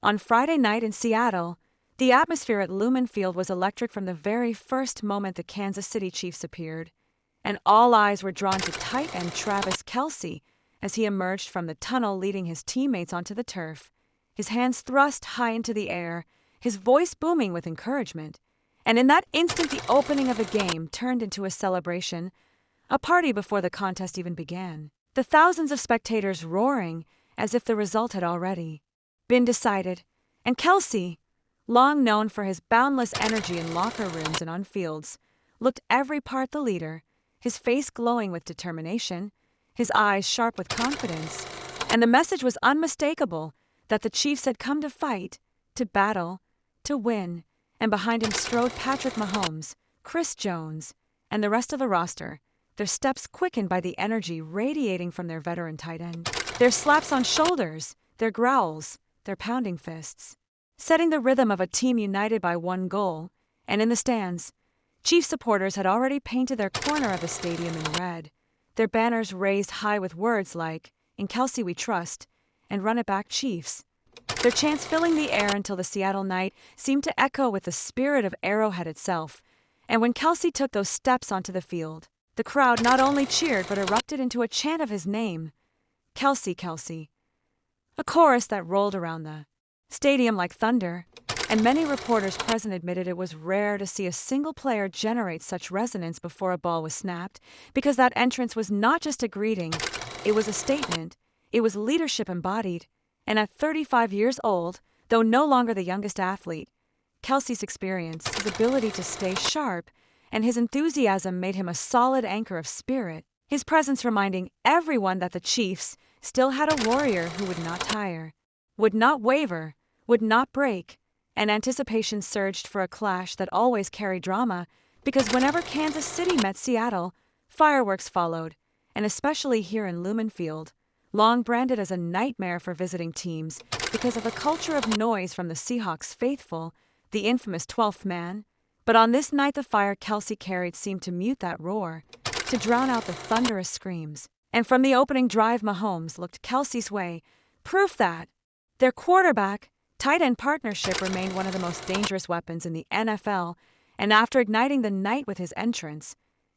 On Friday night in Seattle, the atmosphere at Lumen Field was electric from the very first moment the Kansas City Chiefs appeared, and all eyes were drawn to tight end Travis Kelce as he emerged from the tunnel leading his teammates onto the turf, his hands thrust high into the air, his voice booming with encouragement. And in that instant, the opening of the game turned into a celebration, a party before the contest even began. The thousands of spectators roaring as if the result had already been decided, and Kelce, long known for his boundless energy in locker rooms and on fields, looked every part the leader, his face glowing with determination, his eyes sharp with confidence, and the message was unmistakable that the Chiefs had come to fight, to battle, to win, and behind him strode Patrick Mahomes, Chris Jones, and the rest of the roster, their steps quickened by the energy radiating from their veteran tight end, their slaps on shoulders, their growls, their pounding fists, setting the rhythm of a team united by one goal. And in the stands, Chiefs supporters had already painted their corner of the stadium in red, their banners raised high with words like, "In Kelce we trust," and "Run it back, Chiefs." Their chants filling the air until the Seattle night seemed to echo with the spirit of Arrowhead itself. And when Kelce took those steps onto the field, the crowd not only cheered but erupted into a chant of his name, "Kelce, Kelce," a chorus that rolled around the stadium like thunder, and many reporters present admitted it was rare to see a single player generate such resonance before a ball was snapped, because that entrance was not just a greeting, it was a statement, it was leadership embodied. And at 35 years old, though no longer the youngest athlete, Kelce's experience, his ability to stay sharp, and his enthusiasm made him a solid anchor of spirit, his presence reminding everyone that the Chiefs still had a warrior who would not tire, would not waver, would not break, and anticipation surged for a clash that always carried drama, because whenever Kansas City met Seattle, fireworks followed, and especially here in Lumen Field, long branded as a nightmare for visiting teams because of a culture of noise from the Seahawks faithful, the infamous 12th man. But on this night the fire Kelce carried seemed to mute that roar, to drown out the thunderous screams. And from the opening drive Mahomes looked Kelce's way, proof that their quarterback-tight end partnership remained one of the most dangerous weapons in the NFL, and after igniting the night with his entrance,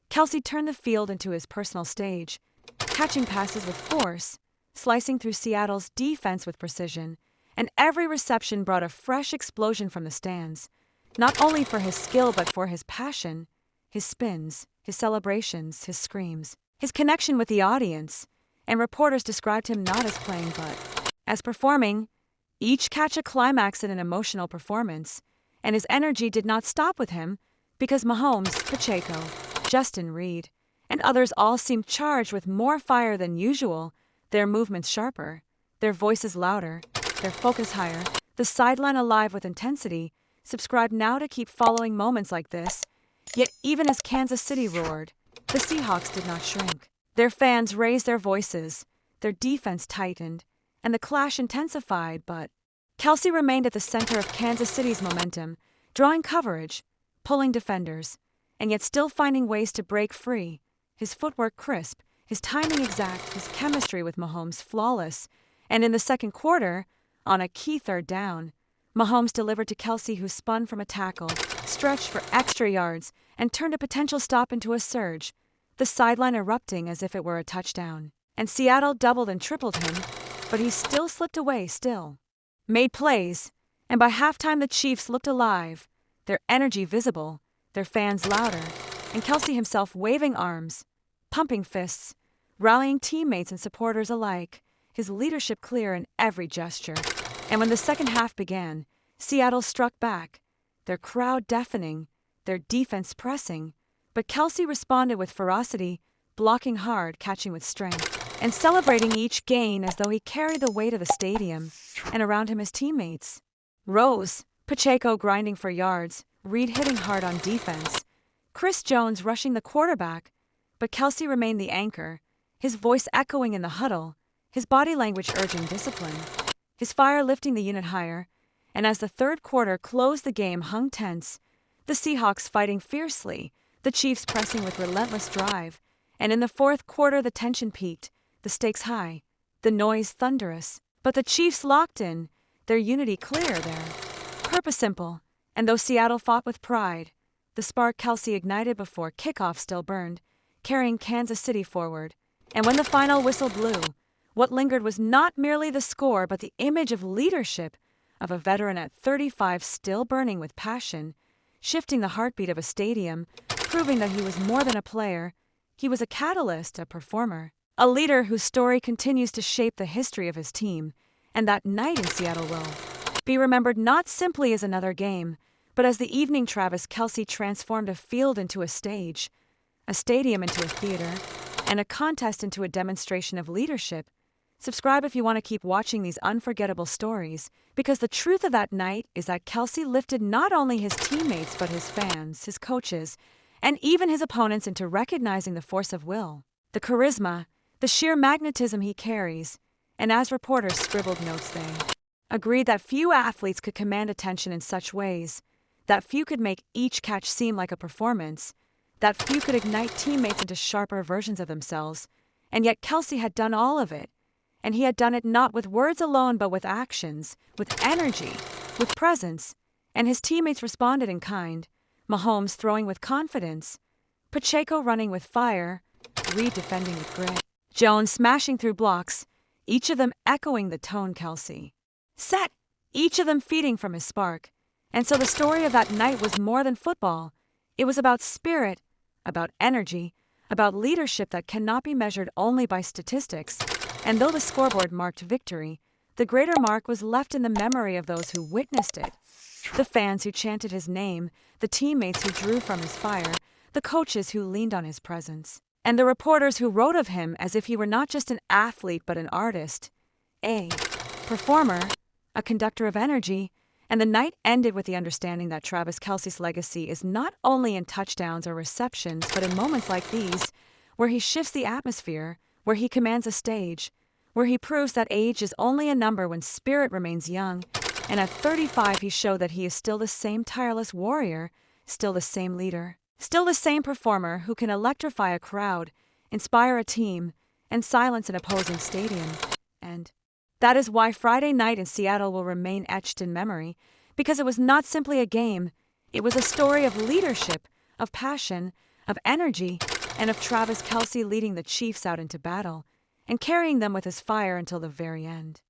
Kelce turned the field into his personal stage, catching passes with force, slicing through Seattle's defense with precision, and every reception brought a fresh explosion from the stands, not only for his skill but for his passion, his spins, his celebrations, his screams, his connection with the audience, and reporters described him not as playing but as performing, each catch a climax in an emotional performance, and his energy did not stop with him because Mahomes, Pacheco, Justin Reed, and others all seemed charged with more fire than usual, their movements sharper, their voices louder, their focus higher, the sideline alive with intensity, subscribed now to keep following moments like this. Yet even as Kansas City roared, the Seahawks did not shrink. Their fans raised their voices, their defense tightened, and the clash intensified, but Kelce remained at the center of Kansas City's momentum, drawing coverage, pulling defenders, and yet still finding ways to break free, his footwork crisp, his timing exact, his chemistry with Mahomes flawless. And in the second quarter, on a key third down, Mahomes delivered to Kelce, who spun from a tackle, stretched for extra yards, and turned a potential stop into a surge, the sideline erupting as if it were a touchdown. And Seattle doubled and tripled him, but he still slipped away, made plays, and by halftime the Chiefs looked alive, their energy visible, their fans louder, and Kelce himself waving arms, pumping fists, rallying teammates and supporters alike, his leadership clear in every gesture. And when the second half began, Seattle struck back, their crowd deafening, their defense pressing, but Kelce responded with ferocity, blocking hard, catching with strength, and celebrating each gain as though he carried the weight of the stadium, and around him his teammates rose, Pacheco grinding for yards, Reed hitting hard on defense, Chris Jones rushing the quarterback, but Kelce remained the anchor, his voice echoing in the huddle, his body language urging discipline, his fire lifting the unit higher. And as the third quarter closed, the game hung tense, the Seahawks fighting fiercely, the Chiefs pressing with relentless drive, and in the fourth quarter the tension peaked, the stakes high, the noise thunderous, but the Chiefs locked in, their unity clear, their purpose simple. And though Seattle fought with pride, the spark Kelce ignited before kickoff still burned, carrying Kansas City forward. And when the final whistle blew, what lingered was not merely the score but the image of leadership, of a veteran at 35 still burning with passion, shifting the heartbeat of a stadium, proving that he was more than a player. He was a catalyst, a performer, a leader whose story continues to shape the history of his team. And that night in Seattle will be remembered not simply as another game, but as the evening Travis Kelce transformed a field into a stage, a stadium into a theater, and a contest into a demonstration of leadership. Subscribe if you want to keep watching these unforgettable stories, because the truth of that night is that Kelce lifted not only his teammates but his fans, his coaches, and even his opponents into recognizing the force of will, the charisma, the sheer magnetism he carries. And as reporters scribbled notes, they agreed that few athletes could command attention in such ways, that few could make each catch seem like a performance, that few could ignite teammates into sharper versions of themselves. And yet Kelce had done all of it. And he had done it not with words alone but with actions, with energy, with presence. And his teammates responded in kind. Mahomes throwing with confidence, Pacheco running with fire, Reed defending with grit, Jones smashing through blocks, each of them echoing the tone Kelce set, each of them feeding from his spark. And so the story of that night was more than football. It was about spirit, about energy, about leadership that cannot be measured only by statistics. And though the scoreboard marked victory, the greater mark was left in the memory of those who witnessed it. The fans who chanted his name, the teammates who drew from his fire, the coaches who leaned on his presence, and the reporters who wrote of him as if he were not just an athlete but an artist, a performer, a conductor of energy. And the night ended with the understanding that Travis Kelce's legacy is not only in touchdowns or receptions but in moments like these, where he shifts the atmosphere, where he commands a stage, where he proves that age is only a number when spirit remains young. And at 35 he showed that he is still the same tireless warrior, still the same leader, still the same performer who can electrify a crowd, inspire a team, and silence an opposing stadium. And that is why Friday night in Seattle will remain etched in memory, because it was not simply a game, it was a story of leadership, of passion, of energy, and of Travis Kelce leading the Chiefs out into battle and carrying them with his fire until the very end.